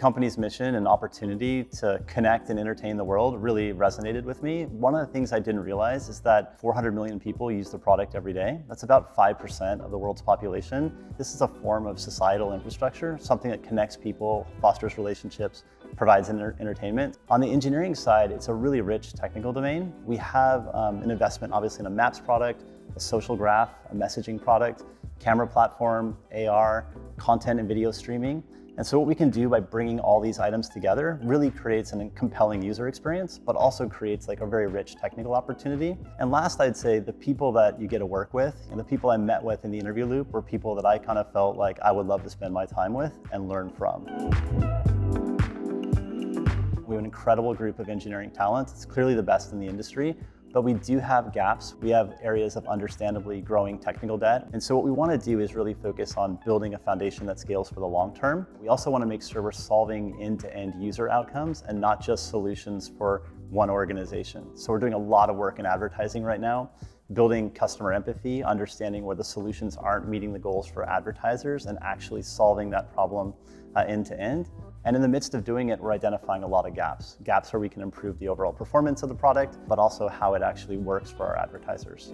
company's mission and opportunity to connect and entertain the world really resonated with me. One of the things I didn't realize is that 400 million people use the product every day. That's about 5% of the world's population. This is a form of societal infrastructure, something that connects people, fosters relationships, provides entertainment. On the engineering side, it's a really rich technical domain. We have an investment obviously in a maps product, a social graph, a messaging product, camera platform, AR, content and video streaming. And so what we can do by bringing all these items together really creates a compelling user experience, but also creates like a very rich technical opportunity. And last, I'd say the people that you get to work with and the people I met with in the interview loop were people that I kind of felt like I would love to spend my time with and learn from. We have an incredible group of engineering talent. It's clearly the best in the industry. But we do have gaps. We have areas of understandably growing technical debt. And so what we want to do is really focus on building a foundation that scales for the long term. We also want to make sure we're solving end-to-end user outcomes and not just solutions for one organization. So we're doing a lot of work in advertising right now, building customer empathy, understanding where the solutions aren't meeting the goals for advertisers and actually solving that problem end to end. And in the midst of doing it, we're identifying a lot of gaps where we can improve the overall performance of the product, but also how it actually works for our advertisers.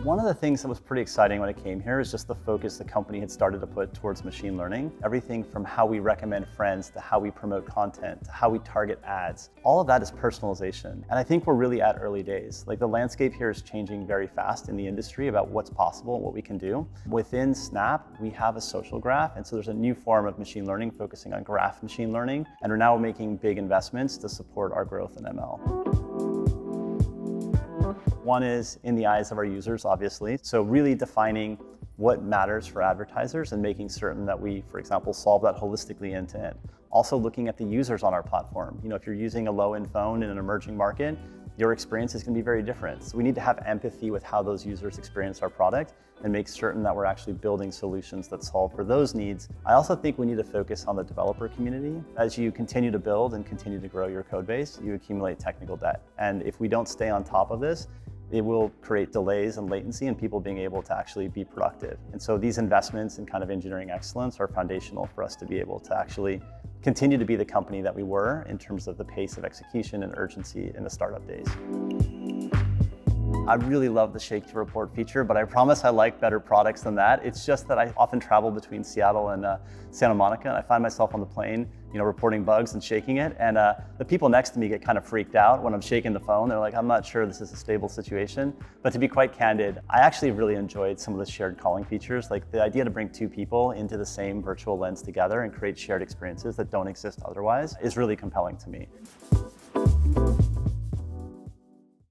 One of the things that was pretty exciting when I came here is just the focus the company had started to put towards machine learning. Everything from how we recommend friends to how we promote content to how we target ads. All of that is personalization. And I think we're really at early days. Like the landscape here is changing very fast in the industry about what's possible and what we can do. Within Snap, we have a social graph. And so there's a new form of machine learning focusing on graph machine learning. And we're now making big investments to support our growth in ML. One is in the eyes of our users, obviously. So really defining what matters for advertisers and making certain that we, for example, solve that holistically end to end. Also looking at the users on our platform. You know, if you're using a low-end phone in an emerging market, your experience is going to be very different. So we need to have empathy with how those users experience our product and make certain that we're actually building solutions that solve for those needs. I also think we need to focus on the developer community. As you continue to build and continue to grow your code base, you accumulate technical debt. And if we don't stay on top of this, it will create delays and latency in people being able to actually be productive. And so these investments in kind of engineering excellence are foundational for us to be able to actually continue to be the company that we were in terms of the pace of execution and urgency in the startup days. I really love the Shake to Report feature, but I promise I like better products than that. It's just that I often travel between Seattle and Santa Monica, and I find myself on the plane, you know, reporting bugs and shaking it. And the people next to me get kind of freaked out when I'm shaking the phone. They're like, I'm not sure this is a stable situation. But to be quite candid, I actually really enjoyed some of the shared calling features. Like the idea to bring two people into the same virtual lens together and create shared experiences that don't exist otherwise is really compelling to me.